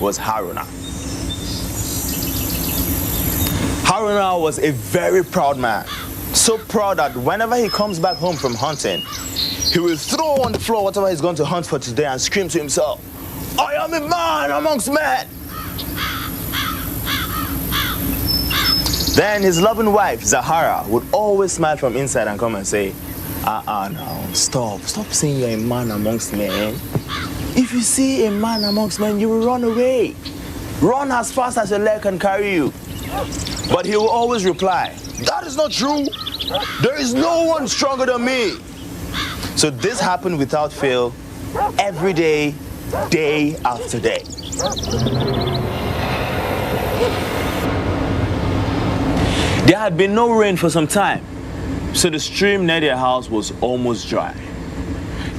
was Haruna. Haruna was a very proud man. So proud that whenever he comes back home from hunting, he will throw on the floor whatever he's going to hunt for today and scream to himself, "I am a man amongst men." Then his loving wife, Zahara, would always smile from inside and come and say, now, stop saying you're a man amongst men. If you see a man amongst men, you will run away. Run as fast as your leg can carry you. But he will always reply, "That is not true. There is no one stronger than me." So this happened without fail, every day, day after day. There had been no rain for some time, so the stream near their house was almost dry.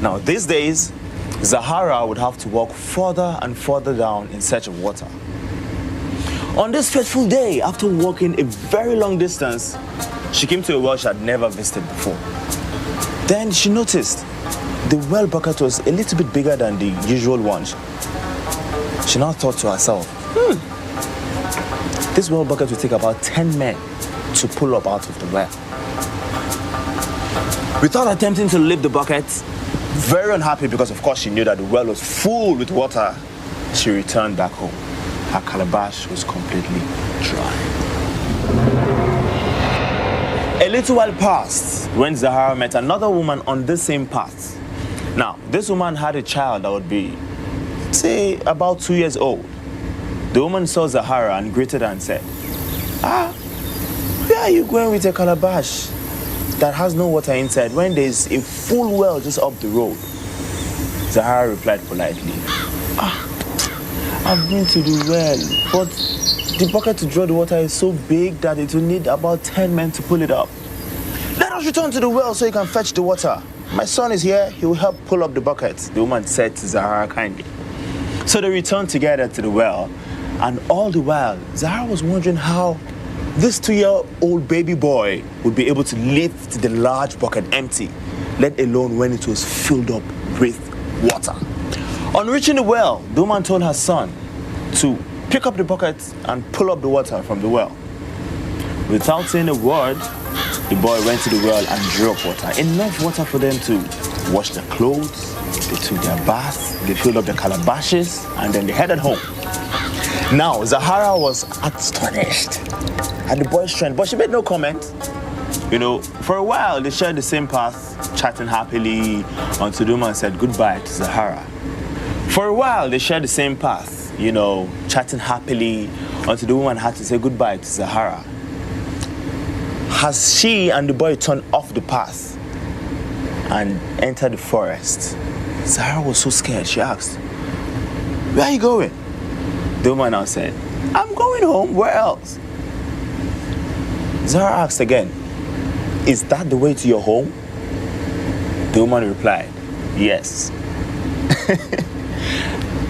Now these days, Zahara would have to walk further and further down in search of water. On this fateful day, after walking a very long distance, she came to a well she had never visited before. Then she noticed the well bucket was a little bit bigger than the usual one. She now thought to herself, this well bucket will take about 10 men to pull up out of the well. Without attempting to lift the bucket, very unhappy because of course she knew that the well was full with water, she returned back home. Her calabash was completely dry. A little while passed when Zahara met another woman on the same path. Now, this woman had a child that would be, say, about 2 years old. The woman saw Zahara and greeted her and said, "Where are you going with a calabash that has no water inside when there's a full well just up the road?" Zahara replied politely, "I've been to the well, but the bucket to draw the water is so big that it will need about 10 men to pull it up. Let us return to the well so you can fetch the water. My son is here, he will help pull up the bucket," the woman said to Zahara kindly. So they returned together to the well, and all the while, Zahara was wondering how this 2-year-old baby boy would be able to lift the large bucket empty, let alone when it was filled up with water. On reaching the well, the woman told her son to pick up the bucket and pull up the water from the well. Without saying a word, the boy went to the well and drew up water, enough water for them to wash their clothes. They took their bath, they filled up their calabashes, and then they headed home. Now, Zahara was astonished at the boy's strength, but she made no comment. For a while, they shared the same path, chatting happily, until the woman said goodbye to Zahara. For a while, they shared the same path, chatting happily, until the woman had to say goodbye to Zahara. As she and the boy turned off the path and entered the forest, Zahara was so scared, she asked, "Where are you going?" The woman now said, "I'm going home, where else?" Zahara asked again, "Is that the way to your home?" The woman replied, "Yes."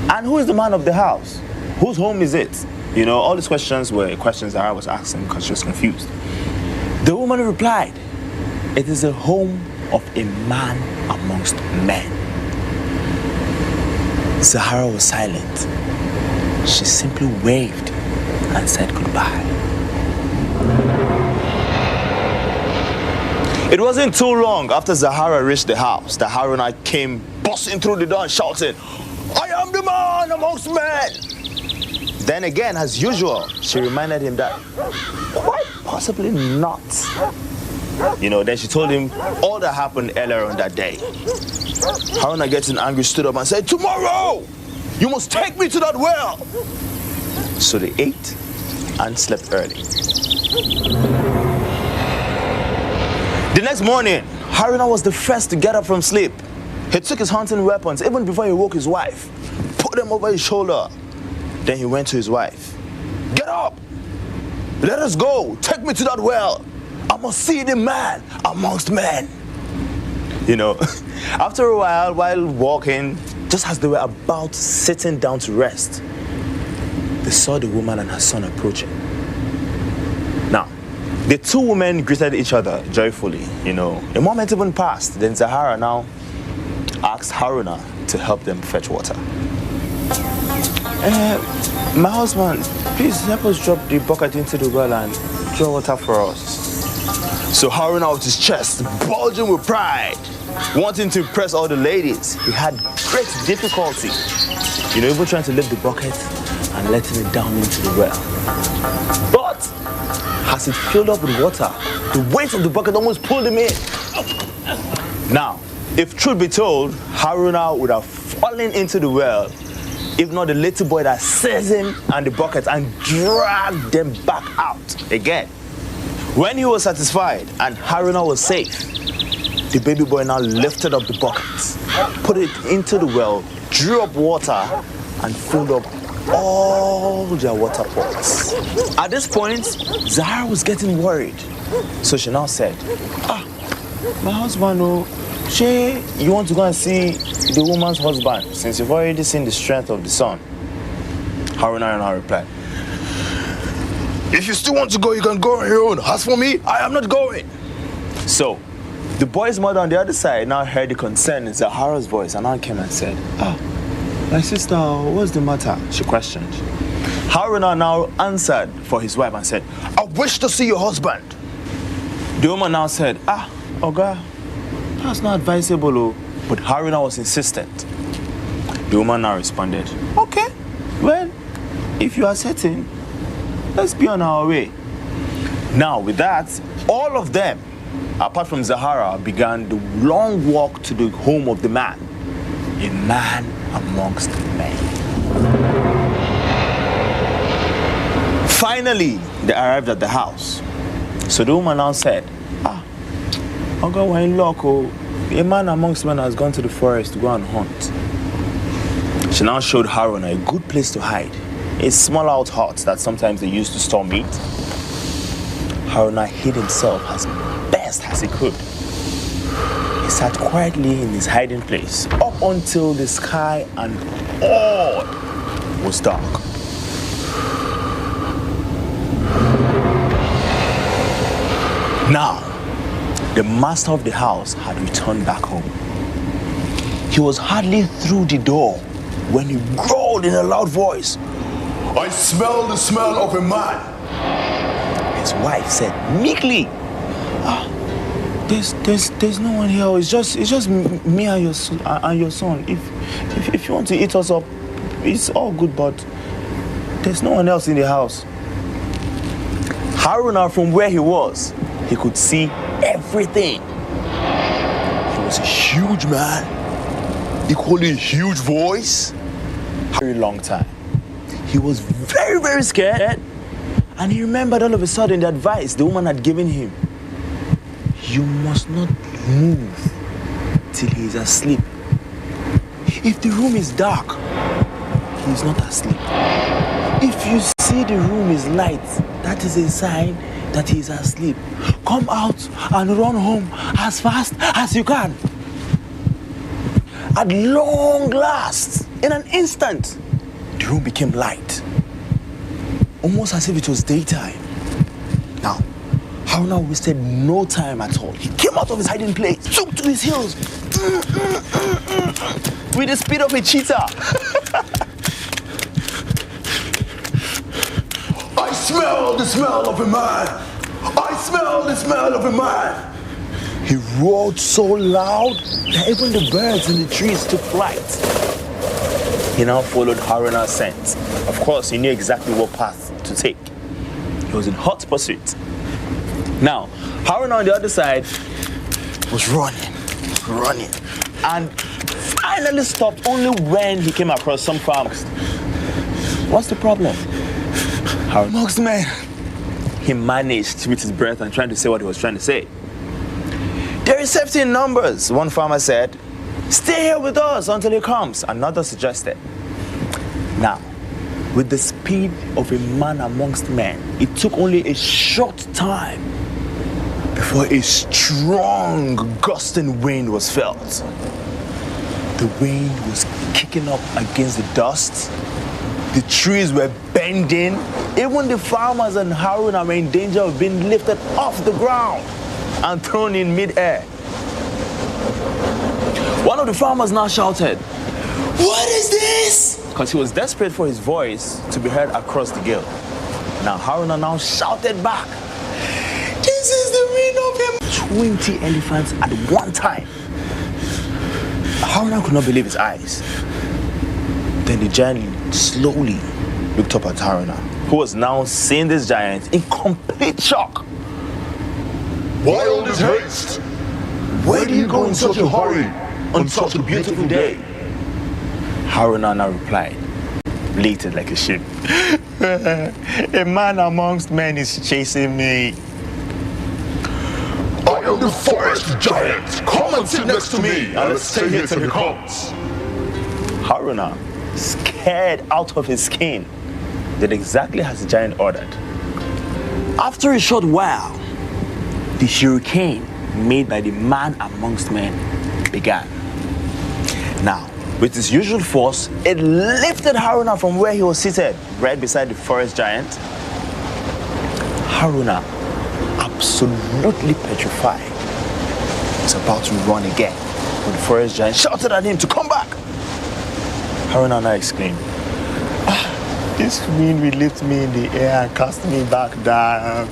"And who is the man of the house? Whose home is it?" All these questions were questions Zahara was asking because she was confused. The woman replied, "It is the home of a man amongst men." Zahara was silent. She simply waved and said goodbye. It wasn't too long after Zahara reached the house that Haruna came busting through the door and shouting, "I am the man amongst men!" Then again, as usual, she reminded him that quite possibly not. Then she told him all that happened earlier on that day. Haruna, getting angry, stood up and said, "Tomorrow, you must take me to that well." So they ate and slept early. The next morning, Haruna was the first to get up from sleep. He took his hunting weapons even before he woke his wife, put them over his shoulder. Then he went to his wife. "Get up! Let us go! Take me to that well! I must see the man amongst men!" After a while walking, just as they were about sitting down to rest, they saw the woman and her son approaching. Now, the two women greeted each other joyfully. A moment even passed. Then Zahara now asked Haruna to help them fetch water. My husband, please help us drop the bucket into the well and draw water for us. So Haruna out his chest, bulging with pride, wanting to impress all the ladies, he had great difficulty, even trying to lift the bucket and letting it down into the well. But as it filled up with water, the weight of the bucket almost pulled him in. Now, if truth be told, Haruna would have fallen into the well if not the little boy that seized him and the bucket and dragged them back out again. When he was satisfied and Haruna was safe, the baby boy now lifted up the bucket, put it into the well, drew up water, and filled up all their water pots. At this point, Zahara was getting worried. So she now said, my husband, you want to go and see the woman's husband since you've already seen the strength of the son? Haruna now replied, if you still want to go, you can go on your own. As for me, I am not going. So, the boy's mother on the other side now heard the concern in Zahara's voice and now came and said, my sister, what's the matter? She questioned. Haruna now answered for his wife and said, I wish to see your husband. The woman now said, Oga, that's not advisable. But Haruna was insistent. The woman now responded, okay, well, if you are certain, let's be on our way. Now, with that, all of them, apart from Zahara, began the long walk to the home of the man, a man amongst men. Finally, they arrived at the house. So the woman now said, Oga, we're in luck. A man amongst men has gone to the forest to go and hunt. She now showed Haruna a good place to hide, a small out hut that sometimes they used to store meat. Haruna hid himself as best as he could. He sat quietly in his hiding place up until the sky and all was dark. Now, the master of the house had returned back home. He was hardly through the door when he growled in a loud voice, I smell the smell of a man. His wife said meekly, there's no one here. It's just me and your son. If you want to eat us up, it's all good, but there's no one else in the house. Haruna, from where he was, he could see everything. He was a huge man, equally a huge voice. A very long time. He was very, very scared, and he remembered all of a sudden the advice the woman had given him. You must not move till he is asleep. If the room is dark, he is not asleep. If you see the room is light, that is a sign that he is asleep. Come out and run home as fast as you can. At long last, in an instant, the room became light, almost as if it was daytime. Now, Haruna wasted no time at all. He came out of his hiding place, took to his heels, with the speed of a cheetah. I smell the smell of a man. I smell the smell of a man. He roared so loud that even the birds in the trees took flight. He now followed Haruna's scent. Of course, he knew exactly what path to take. He was in hot pursuit. Now, Haruna on the other side was running, and finally stopped only when he came across some farmers. What's the problem? Amongst men. He managed with his breath and trying to say what he was trying to say. There is safety in numbers, one farmer said. Stay here with us until he comes, another suggested. Now, with the speed of a man amongst men, it took only a short time before a strong gusting wind was felt. The wind was kicking up against the dust. The trees were bending. Even the farmers and Haruna were in danger of being lifted off the ground and thrown in mid-air. One of the farmers now shouted, "What is this? because he was desperate for his voice to be heard across the gale. Now Haruna now shouted back, "This is the wind of him!" 20 elephants at one time. Haruna could not believe his eyes. Then the giant slowly looked up at Haruna, who was now seeing this giant in complete shock. "Why all this haste? Where do you go in such a hurry on such a beautiful day?" Haruna now replied, bleated like a sheep, "A man amongst men is chasing me." "I am the forest giant. Come and sit next to me and let's stay here till he comes." Haruna, scared out of his skin, did exactly as the giant ordered. After a short while, the hurricane made by the man amongst men began. Now, with its usual force, it lifted Haruna from where he was seated, right beside the forest giant. Haruna, absolutely petrified, was about to run again when the forest giant shouted at him to come back. Haruna now exclaimed, "This wind will lift me in the air and cast me back down."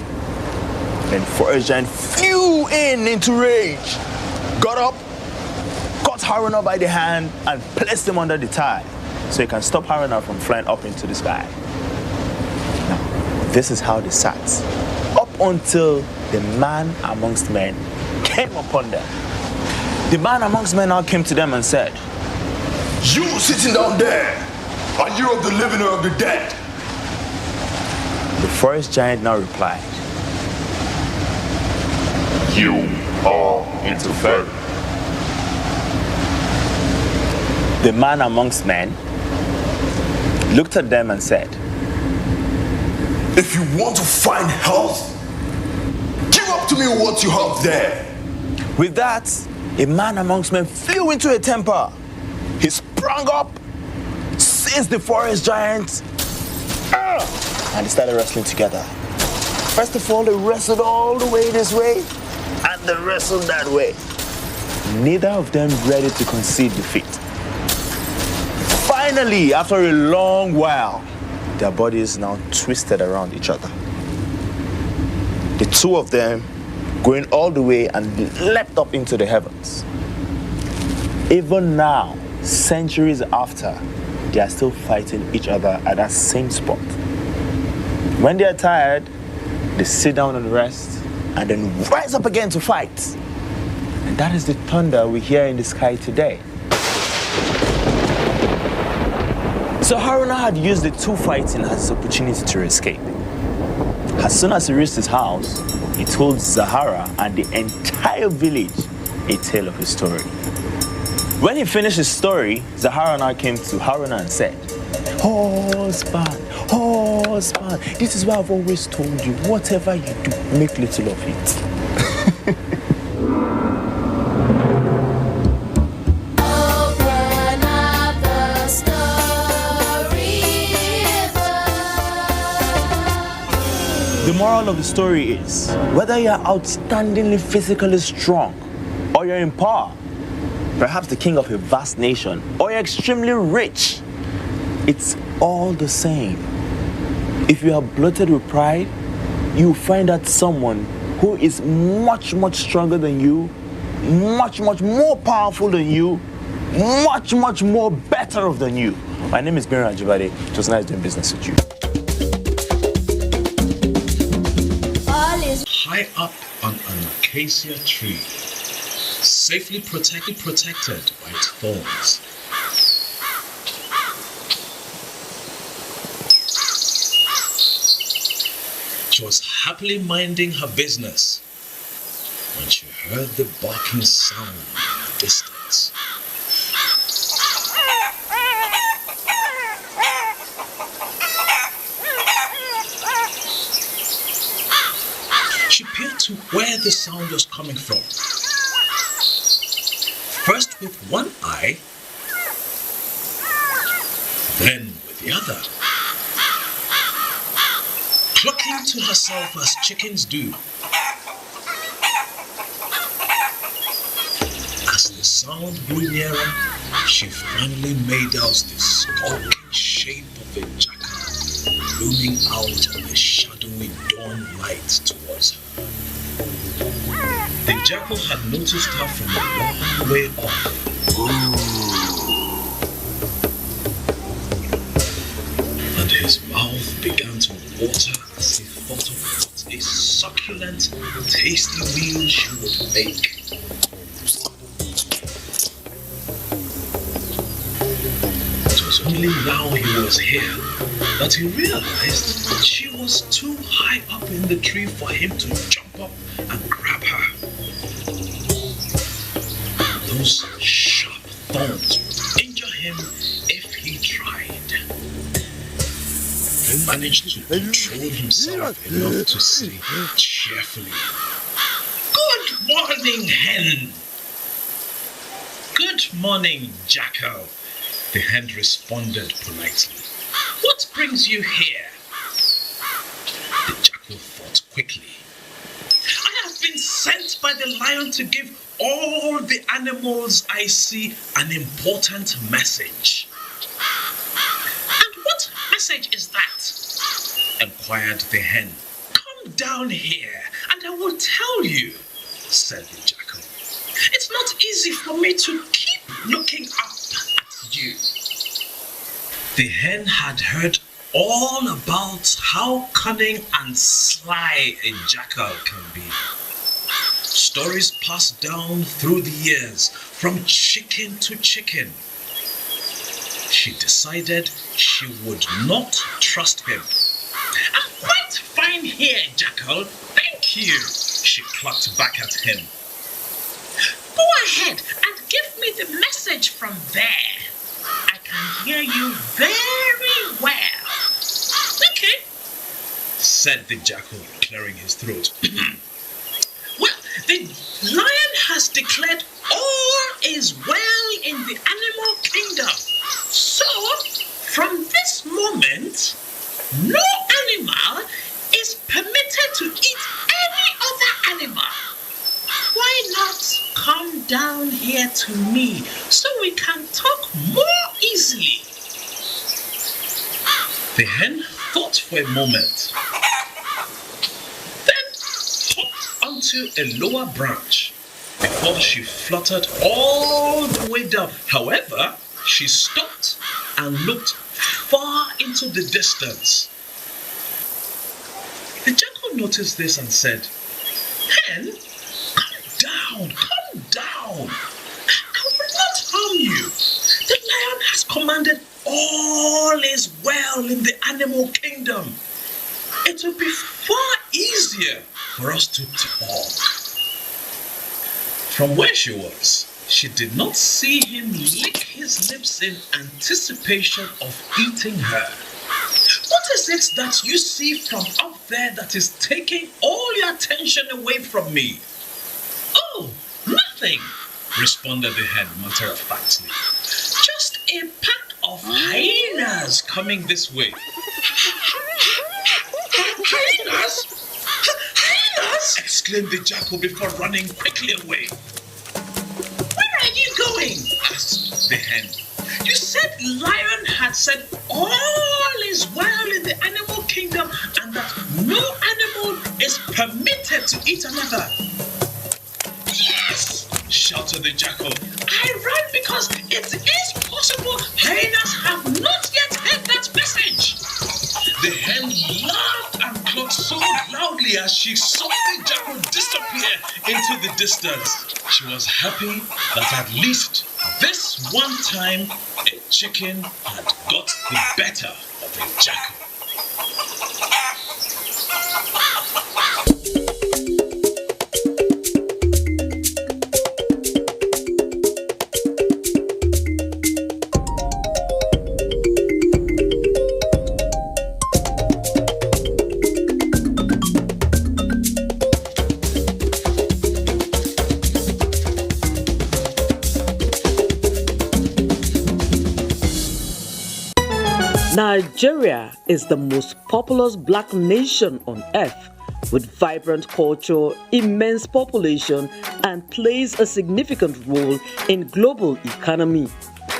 Then the forest giant flew into rage, got up, caught Haruna by the hand and placed him under the tie so he can stop Haruna from flying up into the sky. Now, this is how they sat up until the man amongst men came upon them. The man amongst men now came to them and said, "You sitting down there, are you of the living or of the dead?" The forest giant now replied, "You are interfering." The man amongst men looked at them and said, "If you want to find health, give up to me what you have there." With that, a man amongst men flew into a temper. He sprang up, seized the forest giant, and they started wrestling together. First of all, they wrestled all the way this way, and they wrestled that way. Neither of them ready to concede defeat. Finally, after a long while, their bodies now twisted around each other. The two of them going all the way and leapt up into the heavens. Even now, centuries after, they are still fighting each other at that same spot. When they are tired, they sit down and rest, and then rise up again to fight. And that is the thunder we hear in the sky today. So Haruna had used the two fighting as his opportunity to escape. As soon as he reached his house, he told Zahara and the entire village a tale of his story. When he finished his story, Zahara now came to Haruna and said, husband, this is why I've always told you, whatever you do, make little of it." The moral of the story is, whether you're outstandingly physically strong, or you're in power, perhaps the king of a vast nation, or you're extremely rich, it's all the same. If you are bloated with pride, you find that someone who is much stronger than you, much more powerful than you, much more better off than you. My name is Biran Ajibade. It was nice doing business with you. High up on an acacia tree, safely protected by its thorns. She was happily minding her business when she heard the barking sound in the distance. She peered to where the sound was coming from. First with one eye, then with the other. Clucking to herself as chickens do. As the sound grew nearer, she finally made out the skulking shape of a jackal looming out on a shadowy dawn light towards her. The jackal had noticed her from a long way off. And his mouth began to water as he thought of what a succulent, tasty meal she would make. It was only now he was here that he realized that she was too high up in the tree for him to jump up and grab her. Those sharp thorns would injure him if he tried. He managed to control himself enough to say cheerfully, "Good morning, hen." "Good morning, jackal," the hen responded politely. "What brings you here?" The jackal thought quickly. "I have been sent by the lion to give all the animals I see an important message." "And what message is that?" inquired the hen. "Come down here and I will tell you," said the jackal. "It's not easy for me to keep looking up at you." The hen had heard all about how cunning and sly a jackal can be. Stories passed down through the years from chicken to chicken. She decided she would not trust him. "I'm quite fine here, jackal. Thank you," she clucked back at him. "Go ahead and give me the message from there. I can hear you very well." "Okay," said the jackal, clearing his throat. "Well, the lion has declared all is well in the animal kingdom. So, from this moment, no animal is permitted to eat any other animal. Why not come down here to me so we can talk more easily?" The hen thought for a moment, then hopped onto a lower branch before she fluttered all the way down. However, she stopped and looked far into the distance. The jackal noticed this and said, "Hen, come down. I will not harm you. The lion has commanded all is well in the animal kingdom. It will be far easier for us to talk." From where she was, she did not see him lick his lips in anticipation of eating her. "What is it that you see from up there that is taking all your attention away from me?" "Oh, nothing," responded the hen matter-of-factly. "Just a pack of hyenas coming this way." "Hyenas? Hyenas?" exclaimed the jackal before running quickly away. "Where are you going?" asked the hen. "You said lion had said all is well in the animal kingdom and that no animal is permitted to eat another." "Yes," shouted the jackal. "I ran because it is possible hyenas have not yet heard that message." The hen laughed and clucked so loudly as she saw the jackal disappear into the distance. She was happy that at least this one time a chicken had got the better of a jackal. Nigeria is the most populous black nation on earth, with vibrant culture, immense population, and plays a significant role in global economy.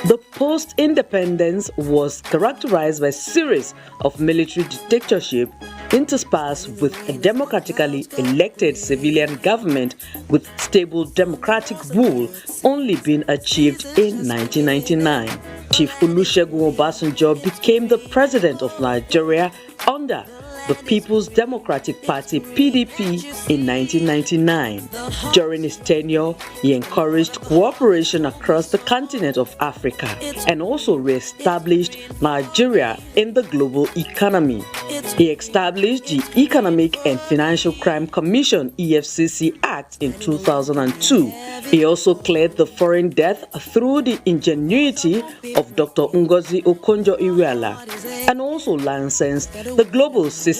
The post-independence was characterized by a series of military dictatorship interspersed with a democratically elected civilian government with stable democratic rule only being achieved in 1999. Chief Olusegun Obasanjo became the president of Nigeria under the People's Democratic Party (PDP) in 1999. During his tenure, he encouraged cooperation across the continent of Africa and also re-established Nigeria in the global economy. He established the Economic and Financial Crime Commission (EFCC) Act in 2002. He also cleared the foreign debt through the ingenuity of Dr. Ngozi Okonjo-Iweala and also licensed the global system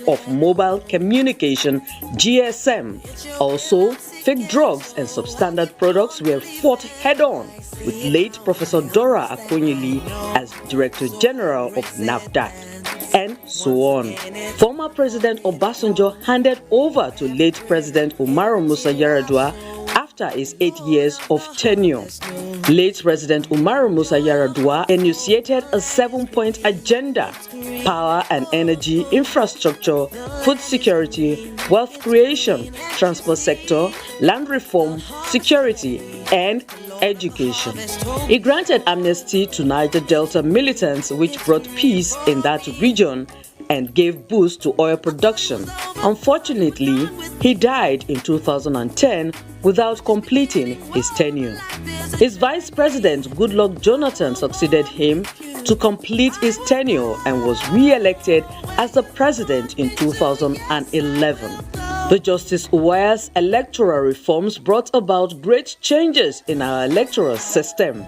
of mobile communication (GSM). Also, fake drugs and substandard products were fought head-on, with late Professor Dora Akonyili as Director General of NAFDAC, and so on. Former President Obasanjo handed over to late President Umaru Musa Yar'Adua after his 8 years of tenure. Late President Umaru Musa Yar'Adua initiated a 7-point agenda: power and energy, infrastructure, food security, wealth creation, transport sector, land reform, security, and education. He granted amnesty to Niger Delta militants, which brought peace in that region and gave boost to oil production. Unfortunately, he died in 2010 without completing his tenure. His vice president, Goodluck Jonathan, succeeded him to complete his tenure and was re-elected as the president in 2011. The Justice Uwaya's electoral reforms brought about great changes in our electoral system.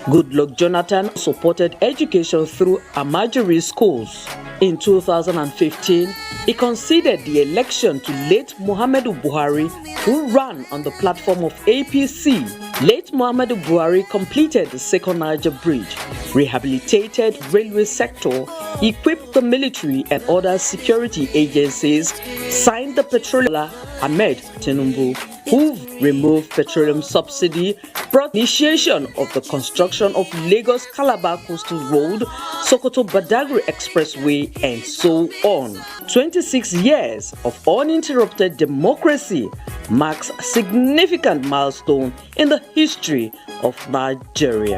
Goodluck Jonathan supported education through Amajiri schools. In 2015, he conceded the election to late Muhammadu Buhari, who ran on the platform of APC. Late Muhammadu Buhari completed the Second Niger Bridge, rehabilitated railway sector, equipped the military and other security agencies, signed the petroleum Ahmed Tinubu, who removed petroleum subsidy, brought initiation of the construction of Lagos-Calabar Coastal Road, Sokoto-Badagry Expressway, and so on. 26 years of uninterrupted democracy marks a significant milestone in the history of Nigeria.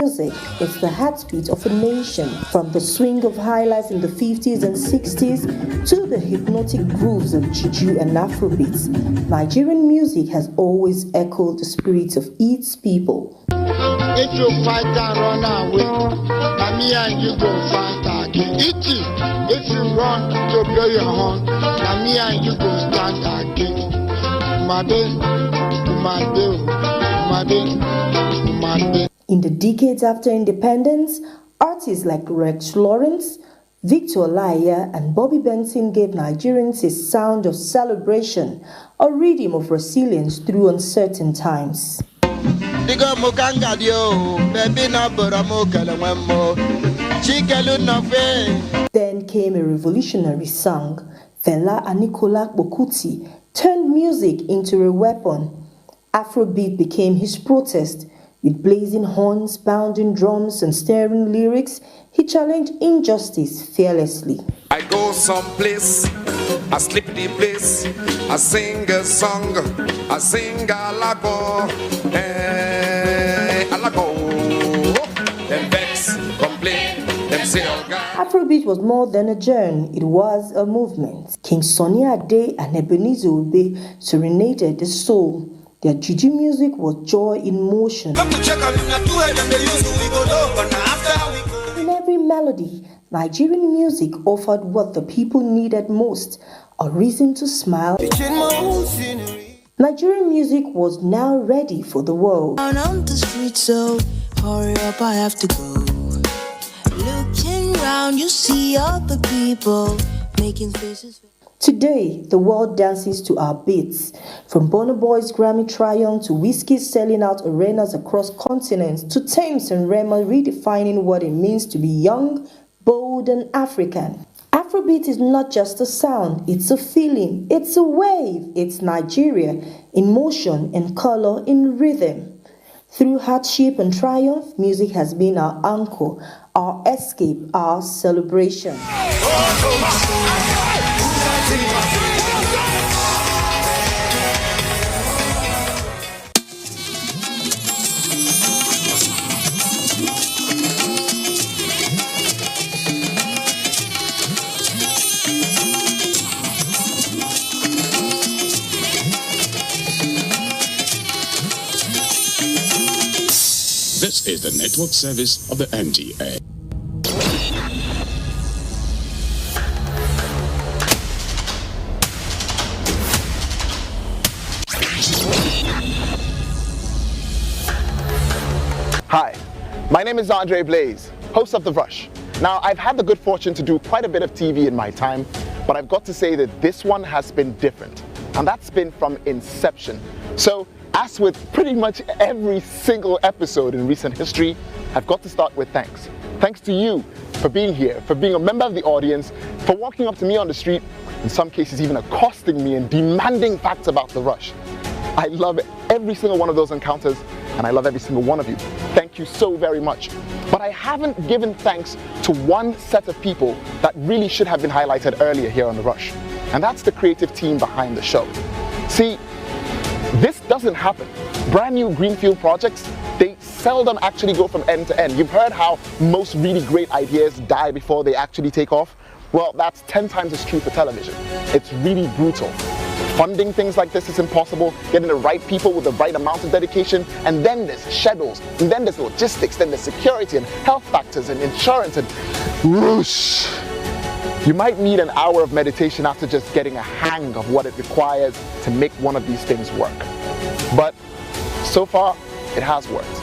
Music is the heartbeat of a nation. From the swing of highlights in the 50s and 60s to the hypnotic grooves of Juju and Afrobeats, Nigerian music has always echoed the spirits of its people. If you fight and run away, me and you go fight again. If you run to blow your horn, me and you go stand again. In the decades after independence, artists like Rex Lawrence, Victor Olaiya, and Bobby Benson gave Nigerians a sound of celebration, a rhythm of resilience through uncertain times. Then came a revolutionary song. Fela Aníkúlà Kuti turned music into a weapon. Afrobeat became his protest. With blazing horns, pounding drums, and stirring lyrics, he challenged injustice fearlessly. I go someplace, I sleep the place, I sing a song, I sing a lago, them vex, complain, them say oh God. Afrobeat was more than a genre, it was a movement. King Sunny Ade and Ebenezer Obey serenaded the soul. Their Juju music was joy in motion. In every melody, Nigerian music offered what the people needed most, a reason to smile. Nigerian music was now ready for the world. On the street, so hurry up, I have to go. Looking round, you see other people making faces. Today, the world dances to our beats. From Burna Boy's Grammy triumph to Whiskey selling out arenas across continents to Thames and Rema redefining what it means to be young, bold and African. Afrobeat is not just a sound, it's a feeling, it's a wave, it's Nigeria in motion, in color, in rhythm. Through hardship and triumph, music has been our anchor, our escape, our celebration. This is the network service of the NTA. Hi, my name is Andre Blaze, host of The Rush. Now, I've had the good fortune to do quite a bit of TV in my time, but I've got to say that this one has been different, and that's been from inception. So, as with pretty much every single episode in recent history, I've got to start with thanks. Thanks to you for being here, for being a member of the audience, for walking up to me on the street, in some cases even accosting me and demanding facts about The Rush. I love every single one of those encounters, and I love every single one of you. Thank you so very much. But I haven't given thanks to one set of people that really should have been highlighted earlier here on The Rush, and that's the creative team behind the show. See, this doesn't happen. Brand new greenfield projects, they seldom actually go from end to end. You've heard how most really great ideas die before they actually take off. Well, that's 10 times as true for television. It's really brutal. Funding things like this is impossible, getting the right people with the right amount of dedication, and then there's schedules, and then there's logistics, then there's security and health factors and insurance and whoosh. You might need an hour of meditation after just getting a hang of what it requires to make one of these things work. But so far, it has worked.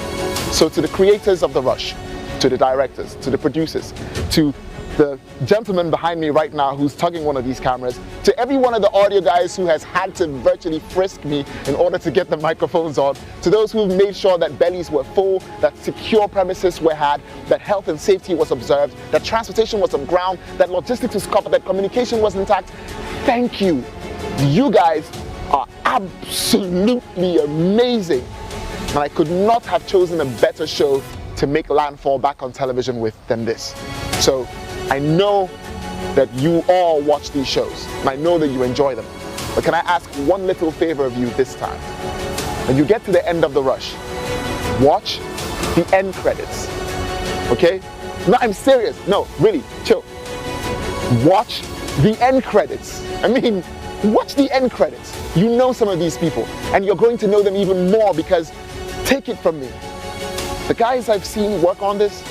So to the creators of The Rush, to the directors, to the producers, to the gentleman behind me right now who's tugging one of these cameras, to every one of the audio guys who has had to virtually frisk me in order to get the microphones on, to those who've made sure that bellies were full, that secure premises were had, that health and safety was observed, that transportation was on ground, that logistics was covered, that communication was intact. Thank you. You guys are absolutely amazing. And I could not have chosen a better show to make landfall back on television with than this. So I know that you all watch these shows, and I know that you enjoy them. But can I ask one little favor of you this time? When you get to the end of The Rush, watch the end credits, okay? No, I'm serious. No, really, chill. Watch the end credits. I mean, watch the end credits. You know some of these people, and you're going to know them even more because, take it from me, the guys I've seen work on this,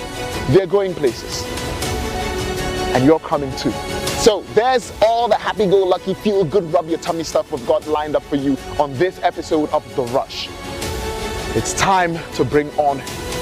they're going places. And you're coming too. So there's all the happy-go-lucky, feel-good, rub-your-tummy stuff we've got lined up for you on this episode of The Rush. It's time to bring on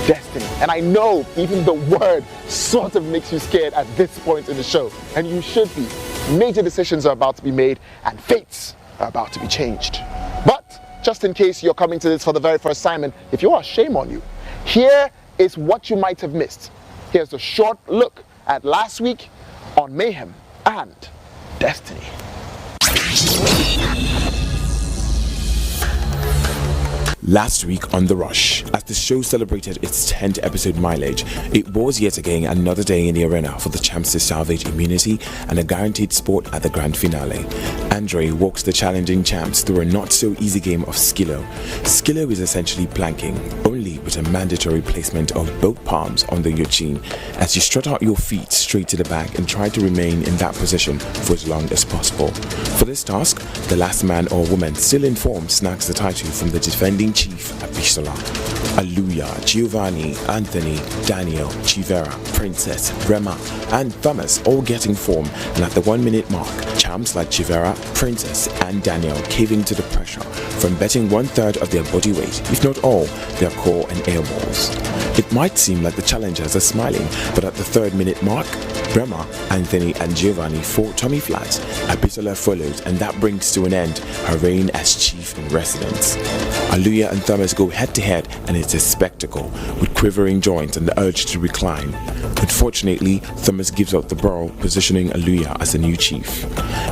destiny. And I know even the word sort of makes you scared at this point in the show. And you should be. Major decisions are about to be made and fates are about to be changed. But just in case you're coming to this for the very first time, and if you are, shame on you, here is what you might have missed. Here's a short look at last week on Mayhem and Destiny. Last week on The Rush, as the show celebrated its 10th episode mileage, it was yet again another day in the arena for the champs to salvage immunity and a guaranteed spot at the grand finale. Andre walks the challenging champs through a not-so-easy game of Skillo. Skillo is essentially planking, only with a mandatory placement of both palms under your chin as you strut out your feet straight to the back and try to remain in that position for as long as possible. For this task, the last man or woman still in form snags the title from the defending chief Abisola. Aluya, Giovanni, Anthony, Daniel, Chivera, Princess, Rema, and Thomas all getting form, and at the 1 minute mark, champs like Chivera, Princess, and Daniel caving to the pressure from betting 1/3 of their body weight, if not all, their core and air balls. It might seem like the challengers are smiling, but at the 3rd minute mark, Rema, Anthony and Giovanni fought Tommy flat. Abisola followed, and that brings to an end her reign as chief in residence. Aluya and Thomas go head to head, and it's a spectacle with quivering joints and the urge to recline. Unfortunately, Thomas gives out the ball, positioning Aluya as the new chief.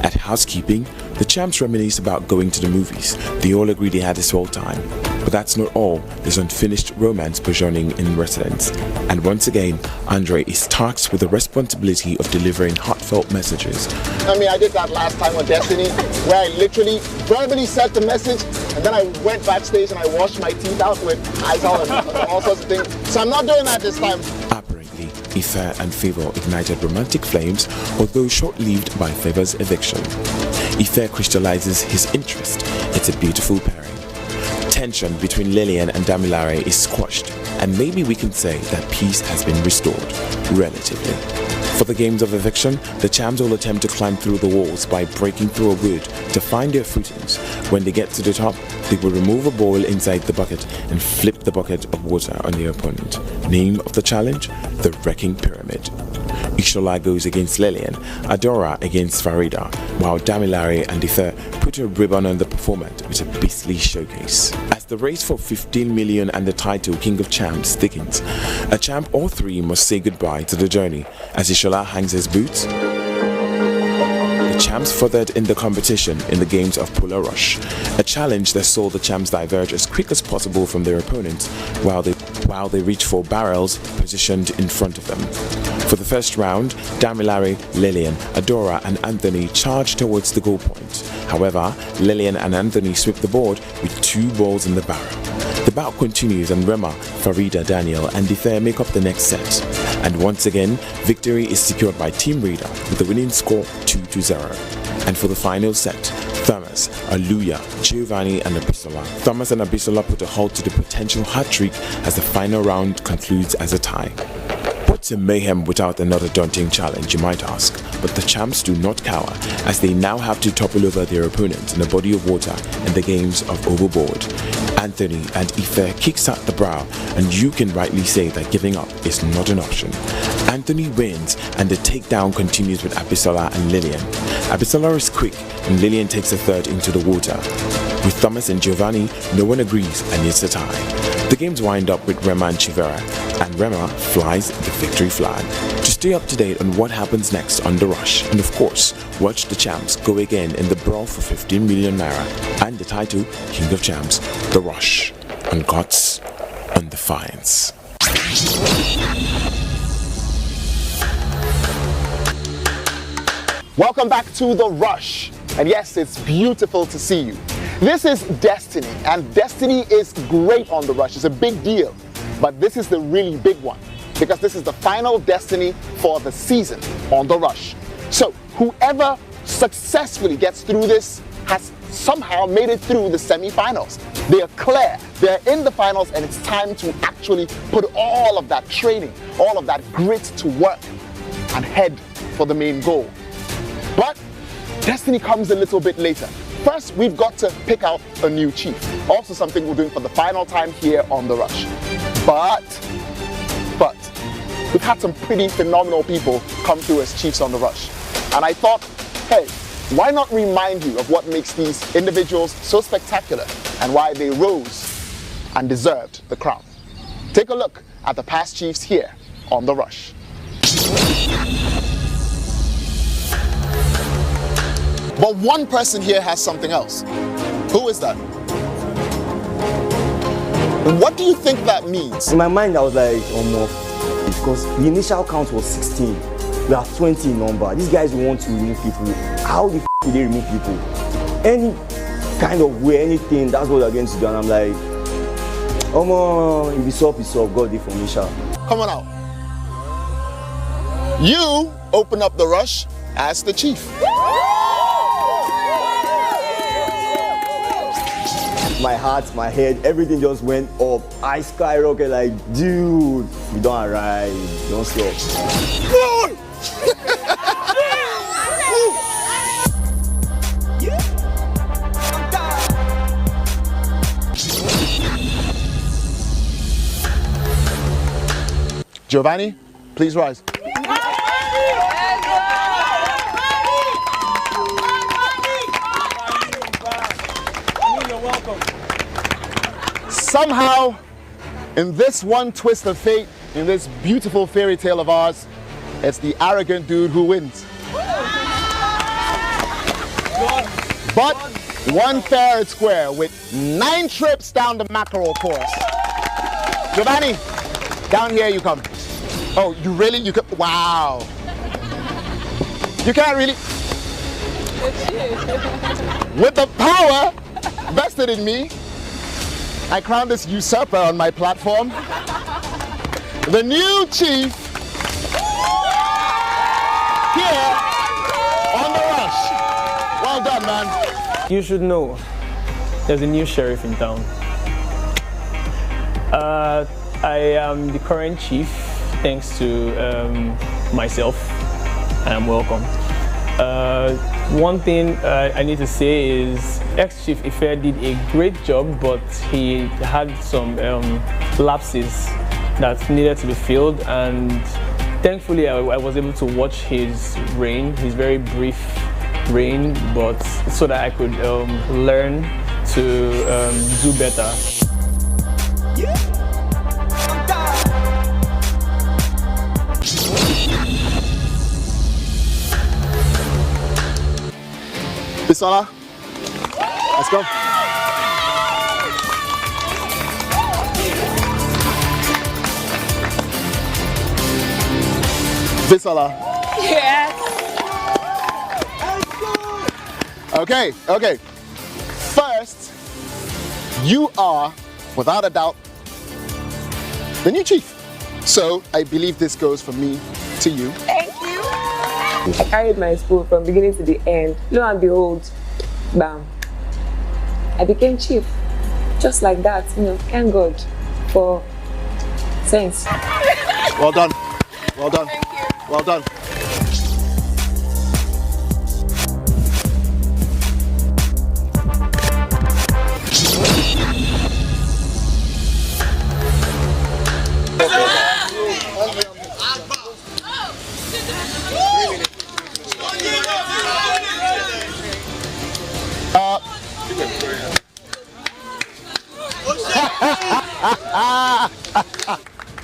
At housekeeping, the champs reminisce about going to the movies. They all agree they had a swell time. But that's not all. There's unfinished romance burgeoning in residence. And once again, Andre is tasked with the responsibility of delivering heartfelt messages. I mean, I did that last time on Destiny, where I literally verbally said the message, and then I went backstage and I washed my teeth out with Izal and all sorts of things. So I'm not doing that this time. Apparently, Ife and Favor ignited romantic flames, although short-lived by Favor's eviction. Ife crystallizes his interest. It's a beautiful pairing. Tension between Lillian and Damilare is squashed, and maybe we can say that peace has been restored, relatively. For the games of eviction, the champs all attempt to climb through the walls by breaking through a wood to find their footings. When they get to the top, they will remove a ball inside the bucket and flip the bucket of water on their opponent. Name of the challenge? The Wrecking Pyramid. Ishola goes against Lillian, Adora against Farida, while Damilare and Ife put a ribbon on the performance with a beastly showcase. As the race for 15 million and the title King of Champs thickens, a champ or three must say goodbye to the journey as Ishola hangs his boots. The champs furthered in the competition in the games of Polar Rush, a challenge that saw the champs diverge as quick as possible from their opponents while they reach for barrels positioned in front of them. For the first round, Damilare, Lillian, Adora and Anthony charged towards the goal point. However, Lillian and Anthony sweep the board with 2 balls in the barrel. The bout continues and Rema, Farida, Daniel and Ife make up the next set. And once again, victory is secured by Team Reader with the winning score 2-0. And for the final set, Thomas, Aluya, Giovanni and Abisola. Thomas and Abisola put a halt to the potential hat-trick as the final round concludes as a tie. What's a mayhem without another daunting challenge, you might ask, but the champs do not cower as they now have to topple over their opponents in a body of water in the games of Overboard. Anthony and Ife kicks at the brow, and you can rightly say that giving up is not an option. Anthony wins and the takedown continues with Abisola and Lillian. Abisola is quick and Lillian takes a third into the water. With Thomas and Giovanni, no one agrees and it's a tie. The games wind up with Rema and Chivera, and Rema flies the victory flag. To stay up to date on what happens next on The Rush, and of course, watch the champs go again in the brawl for 15 million naira and the title King of Champs, The Rush, on Guts and Defiance. Welcome back to The Rush. And yes, it's beautiful to see you. This is Destiny, and Destiny is great on The Rush. It's a big deal. But this is the really big one, because this is the final Destiny for the season on The Rush. So whoever successfully gets through this has somehow made it through the semi-finals. They are clear, they're in the finals, and it's time to actually put all of that training, all of that grit to work and head for the main goal. But Destiny comes a little bit later. First, we've got to pick out a new chief. Also something we're doing for the final time here on The Rush. But, we've had some pretty phenomenal people come through as chiefs on The Rush. And I thought, hey, why not remind you of what makes these individuals so spectacular and why they rose and deserved the crown. Take a look at the past chiefs here on The Rush. But one person here has something else. Who is that? What do you think that means? In my mind, I was like, because the initial count was 16. We are 20 in number. These guys want to remove people. How the will they remove people? Any kind of way, anything, that's what they're going to do. And I'm like, if it's up, God, the formation. Come on out. You open up The Rush as the chief. My heart, my head, everything just went up. I skyrocketed like, dude, we don't arrive, don't stop. Giovanni, please rise. somehow, in this one twist of fate, in this beautiful fairy tale of ours, it's the arrogant dude who wins. But one fair and square with 9 trips down the mackerel course. Giovanni, down here you come. Oh, you could, wow. You can't really. With the power vested in me, I crown this usurper on my platform. The new chief here on the rush. Well done, man. You should know, there's a new sheriff in town. I am the current chief, thanks to myself, and I'm welcome. One thing I need to say is ex-chief Ife did a great job, but he had some lapses that needed to be filled, and thankfully I was able to watch his reign, his very brief reign, but so that I could learn to do better. Bisola, let's go. Bisola. Yes. Okay. First, you are, without a doubt, the new chief. So I believe this goes from me to you. Thank you. I carried my school from beginning to the end. Lo and behold, bam, I became chief. Just like that, thank God for sense. Well done. Well done. Thank you. Well done.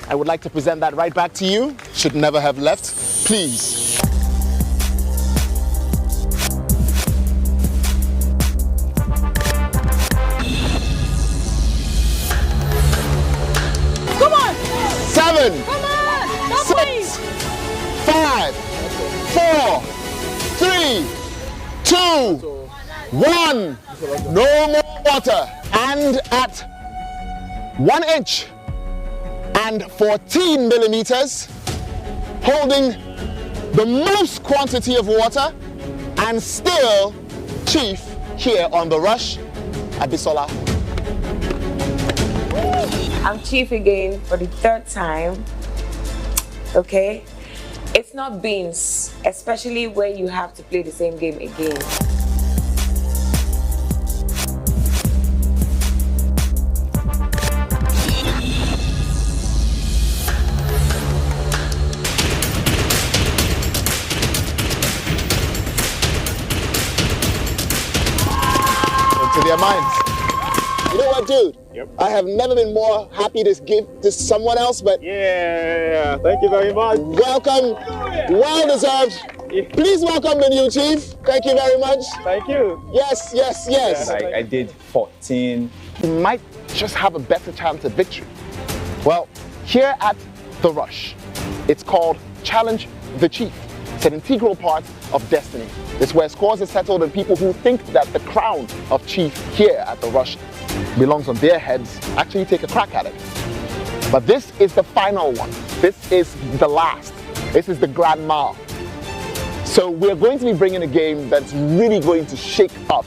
I would like to present that right back to you. Should never have left. Please. Come on. 7. Come on. 6. 5. 4. 3. 2. 1. No more water. And at 1 inch and 14 millimeters, holding the most quantity of water, and still chief here on the rush, Abisola. I'm chief again for the 3rd time. Okay? It's not beans, especially when you have to play the same game again. To their minds. You know what, dude? Yep. I have never been more happy to give to someone else, but yeah. Thank you very much. Welcome, well deserved. Yeah. Please welcome the new chief. Thank you very much. Thank you. Yes. I did 14. You might just have a better chance at victory. Well, here at The Rush, it's called Challenge the Chief. It's an integral part of Destiny. It's where scores are settled and people who think that the crown of chief here at The Rush belongs on their heads actually take a crack at it. But this is the final one. This is the last. This is the grand mal. So we're going to be bringing a game that's really going to shake up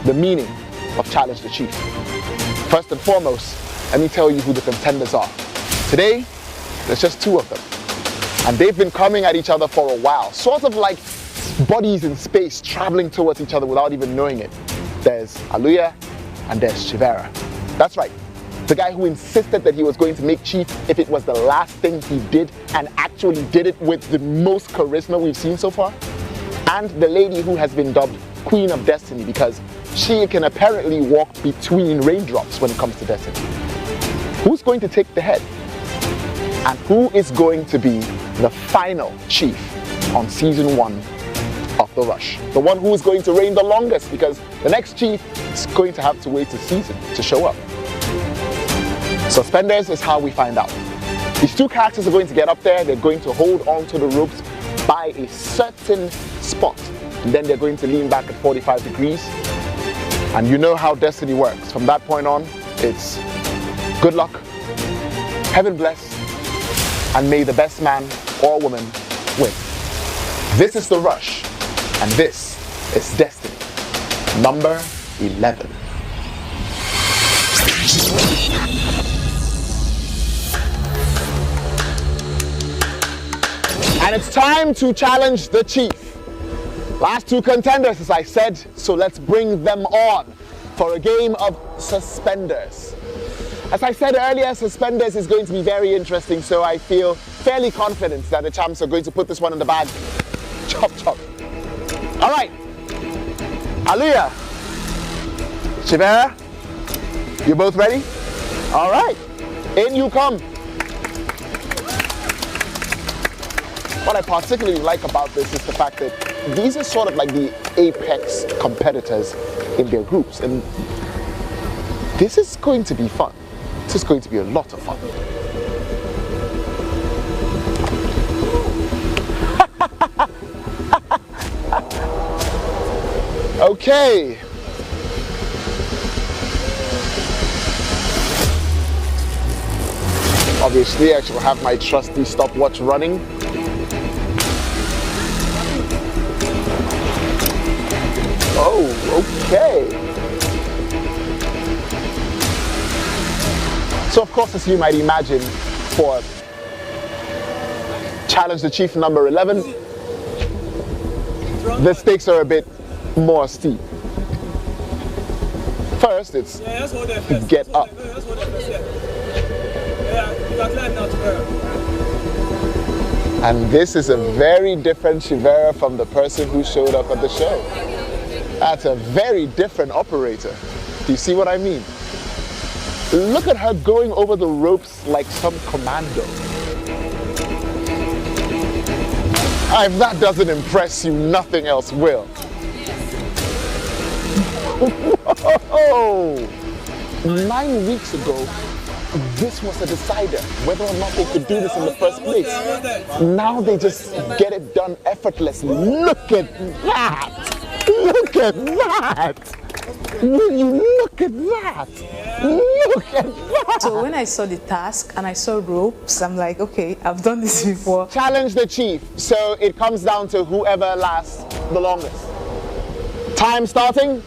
the meaning of Challenge the Chief. First and foremost, let me tell you who the contenders are. Today, there's just 2 of them. And they've been coming at each other for a while, sort of like bodies in space traveling towards each other without even knowing it. There's Aluya and there's Chivera. That's right, the guy who insisted that he was going to make chief if it was the last thing he did, and actually did it with the most charisma we've seen so far. And the lady who has been dubbed Queen of Destiny because she can apparently walk between raindrops when it comes to destiny. Who's going to take the head? And who is going to be the final chief on season 1 of The Rush? The one who is going to reign the longest, because the next chief is going to have to wait a season to show up. Suspenders is how we find out. These two characters are going to get up there, they're going to hold on to the ropes by a certain spot. And then they're going to lean back at 45 degrees. And you know how destiny works. From that point on, it's good luck, heaven bless, and may the best man or woman win. This is The Rush, and this is Destiny, number 11. And it's time to challenge the chief. Last two contenders, as I said, so let's bring them on for a game of Suspenders. As I said earlier, Suspenders is going to be very interesting, so I feel fairly confident that the champs are going to put this one in the bag. Chop, chop. All right. Aluya, Chivera, you both ready? All right. In you come. What I particularly like about this is the fact that these are sort of like the apex competitors in their groups, and this is going to be fun. This is going to be a lot of fun. Okay. Obviously, I shall have my trusty stopwatch running. Oh, okay. So of course, as you might imagine, for Challenge the Chief number 11, the stakes are a bit more steep. First, it's get up. And this is a very different Shivera from the person who showed up at the show. That's a very different operator. Do you see what I mean? Look at her going over the ropes like some commando. If that doesn't impress you, nothing else will. Whoa! 9 weeks ago, this was a decider whether or not they could do this in the first place. Now they just get it done effortlessly. Look at that! Look at that! Will you look at that? Look at that! So when I saw the task and I saw ropes, I'm like, okay, I've done this before. Challenge the Chief. So it comes down to whoever lasts the longest. Time starting.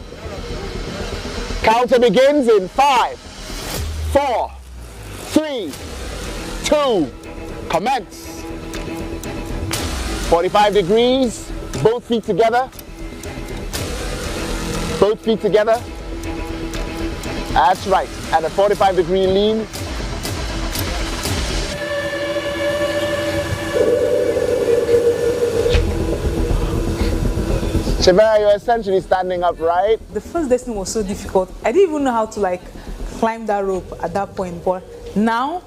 Counter begins in 5, 4, 3, 2, commence. 45 degrees, both feet together. Both feet together. That's right. And a 45-degree lean. Shivera, you're essentially standing upright. The first Destiny was so difficult. I didn't even know how to climb that rope at that point. But now,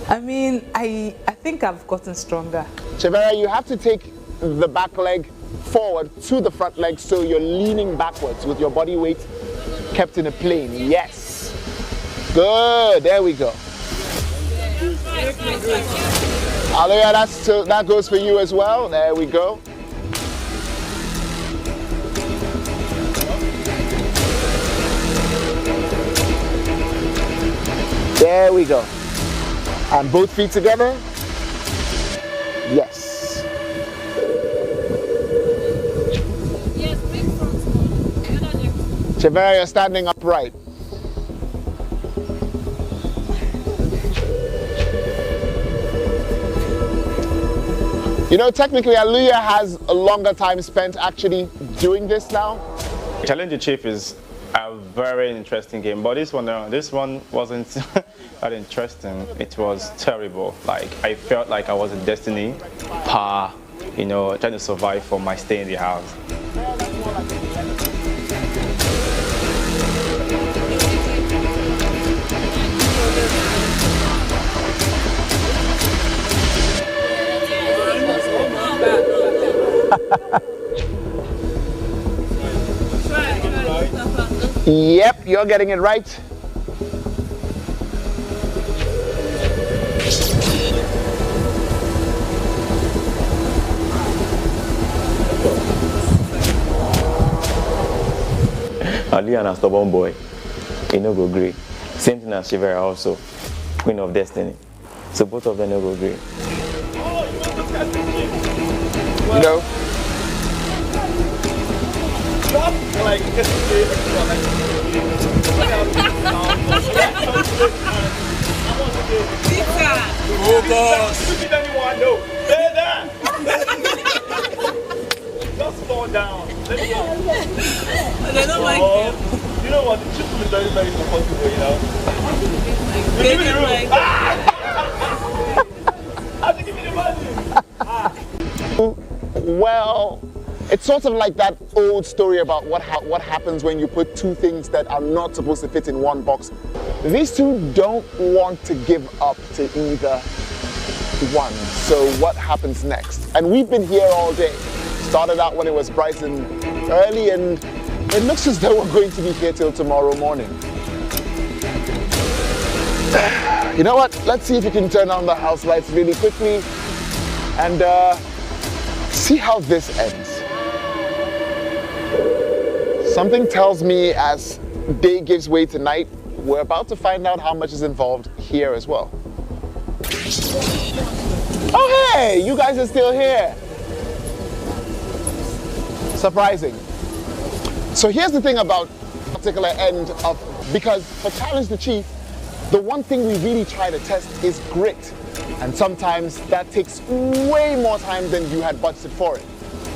I mean, I think I've gotten stronger. Shivera, you have to take the back leg forward to the front leg, so you're leaning backwards with your body weight kept in a plane. Yes. Good. There we go. Aluya, that goes for you as well. There we go. There we go. And both feet together. Yes. Shivera, you're standing upright. You know, technically, Aluya has a longer time spent actually doing this now. Challenge the Chief is a very interesting game, but this one wasn't that interesting. It was terrible. I felt like I was in Destiny, trying to survive for my stay in the house. Yep, you're getting it right. Ali and a stubborn boy, he no go grey. Same thing as Shivera also, Queen of Destiny. So both of them no go grey. No. Just fall down. They don't like him. You know what? The chicken is very, very comfortable, you know. You give me the room. How do you give me the money? Well, it's sort of like that old story about what happens when you put two things that are not supposed to fit in one box. These two don't want to give up to either one. So what happens next? And we've been here all day. Started out when it was bright and early, and it looks as though we're going to be here till tomorrow morning. You know what? Let's see if we can turn on the house lights really quickly and see how this ends. Something tells me as day gives way to night, we're about to find out how much is involved here as well. Oh hey, you guys are still here. Surprising. So here's the thing about the particular end of, because for Challenge the Chief, the one thing we really try to test is grit. And sometimes that takes way more time than you had budgeted for it.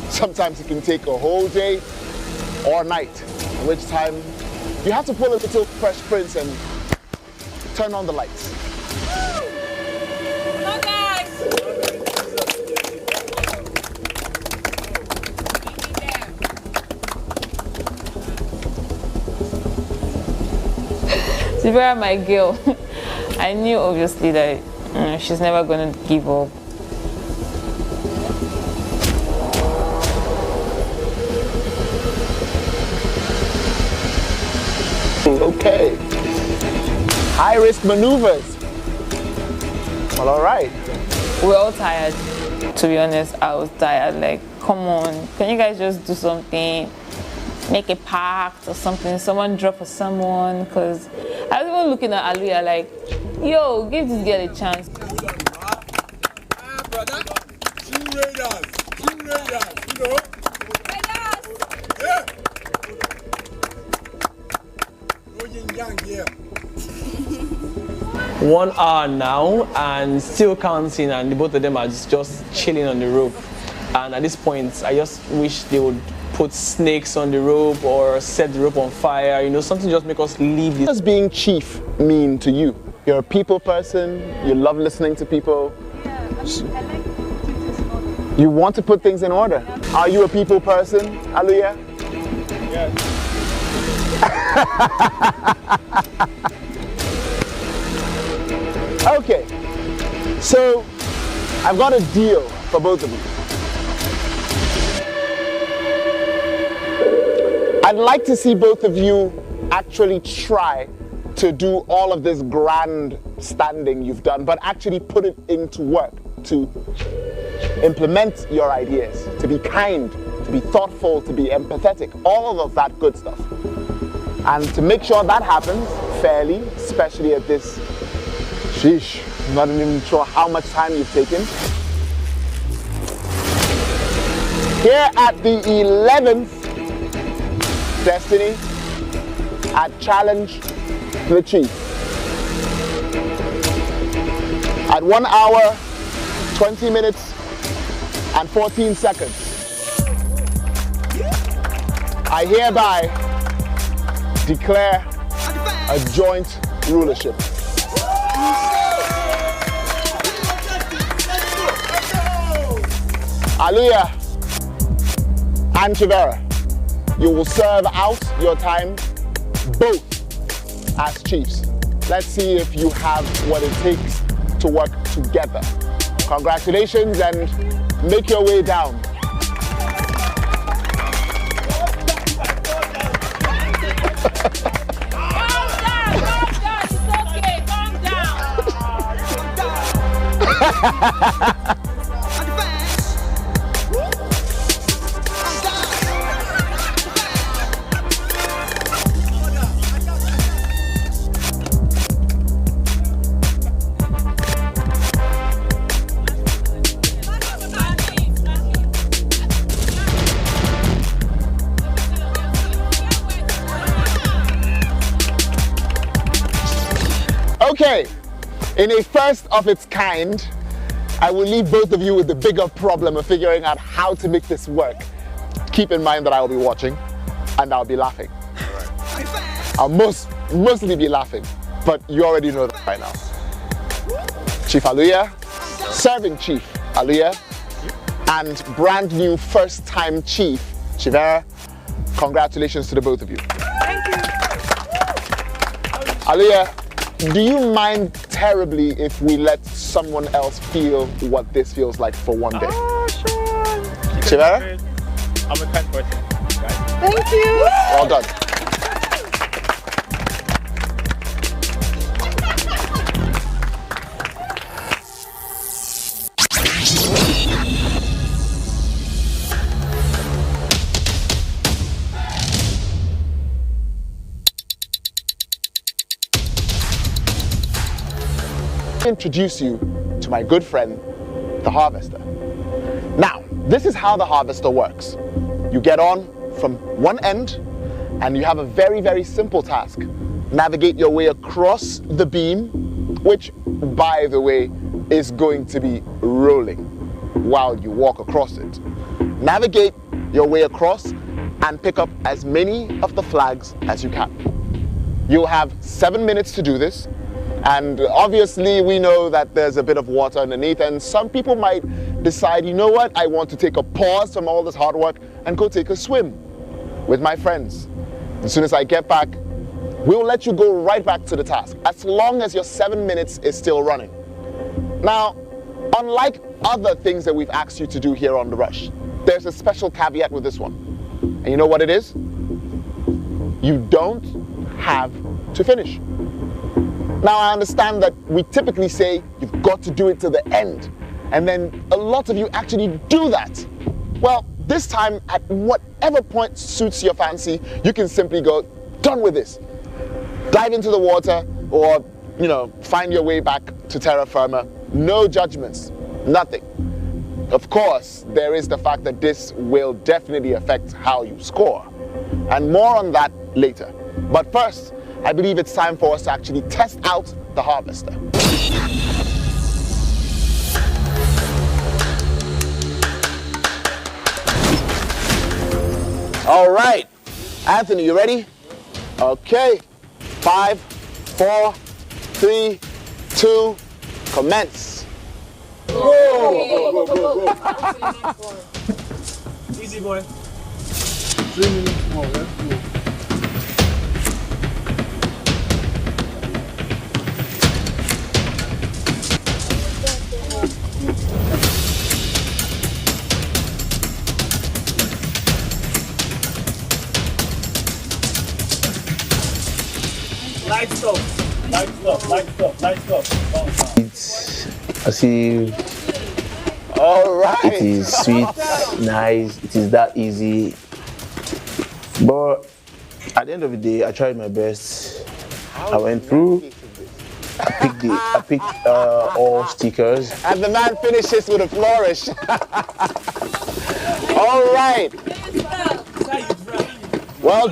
Sometimes it can take a whole day or night, at which time you have to pull a little Fresh Prince and turn on the lights. Sivera, my girl, I knew obviously that she's never going to give up. Okay. High risk maneuvers. Well, all right. We're all tired. To be honest, I was tired. Like, come on, can you guys just do something? Make a pact or something, someone drop for someone, because I was even looking at Aluya like, yo, give this girl a chance. Brother, two raiders, you know. Yeah. No yin yang here. 1 hour now and still counting, and the both of them are just chilling on the rope. And at this point, I just wish they would put snakes on the rope or set the rope on fire, you know, something just make us leave this. What does being chief mean to you? You're a people person, you love listening to people. You want to put things in order. Are you a people person, Aluya? Yes. Okay, so I've got a deal for both of you. I'd like to see both of you actually try to do all of this grand standing you've done, but actually put it into work, to implement your ideas, to be kind, to be thoughtful, to be empathetic, all of that good stuff. And to make sure that happens fairly, especially at this, sheesh, I'm not even sure how much time you've taken. Here at the 11th Destiny at Challenge the Chief. At 1 hour, 20 minutes, and 14 seconds, I hereby declare a joint rulership. Aluya and Chivera, you will serve out your time both as chiefs. Let's see if you have what it takes to work together. Congratulations and make your way down. Okay, in a first of its kind, I will leave both of you with the bigger problem of figuring out how to make this work. Keep in mind that I will be watching and I'll be laughing. I'll mostly be laughing, but you already know that by now. Chief Aluya, serving Chief Aluya, and brand new first time Chief Chivera. Congratulations to the both of you. Thank you. Aluya, do you mind terribly if we let someone else feel what this feels like for one day? Oh, sure. Chivera? I'm a kind person. Thank you. Well done. Introduce you to my good friend, the harvester. Now, this is how the harvester works. You get on from one end and you have a very, very simple task. Navigate your way across the beam, which, by the way, is going to be rolling while you walk across it. Navigate your way across and pick up as many of the flags as you can. You'll have 7 minutes to do this. And obviously we know that there's a bit of water underneath, and some people might decide, you know what, I want to take a pause from all this hard work and go take a swim with my friends. As soon as I get back, we'll let you go right back to the task, as long as your 7 minutes is still running. Now, unlike other things that we've asked you to do here on The Rush, there's a special caveat with this one. And you know what it is? You don't have to finish. Now, I understand that we typically say you've got to do it to the end, and then a lot of you actually do that. Well, this time, at whatever point suits your fancy, you can simply go, done with this. Dive into the water, or, find your way back to terra firma. No judgments, nothing. Of course, there is the fact that this will definitely affect how you score, and more on that later. But first, I believe it's time for us to actually test out the harvester. All right, Anthony, you ready? Okay, 5, 4, 3, 2, commence. Go! Easy, boy. 3 minutes more, let's go. Light stop. It's as if all right. It is sweet, nice, it is that easy. But at the end of the day, I tried my best. I went through. I picked all stickers. And the man finishes with a flourish. All right. Well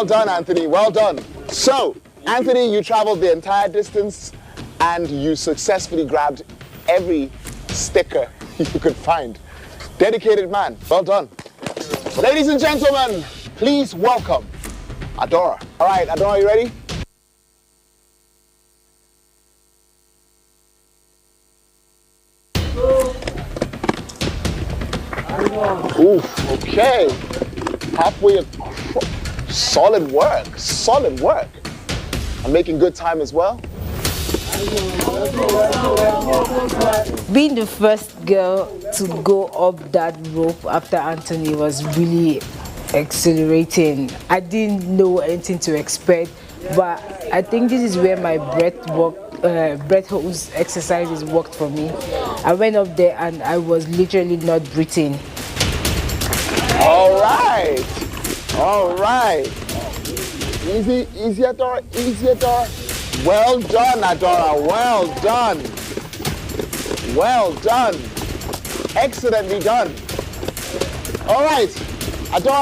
done, Anthony, well done. So, Anthony, you traveled the entire distance and you successfully grabbed every sticker you could find. Dedicated man, well done. Ladies and gentlemen, please welcome Adora. All right, Adora, you ready? Oof, okay. Halfway across. Solid work. I'm making good time as well. Being the first girl to go up that rope after Anthony was really exhilarating. I didn't know anything to expect, but I think this is where my breath work breath holds exercises worked for me. I went up there and I was literally not breathing. All right. Easy, Adora. Well done, Adora. Well done. Excellently done. All right, Adora.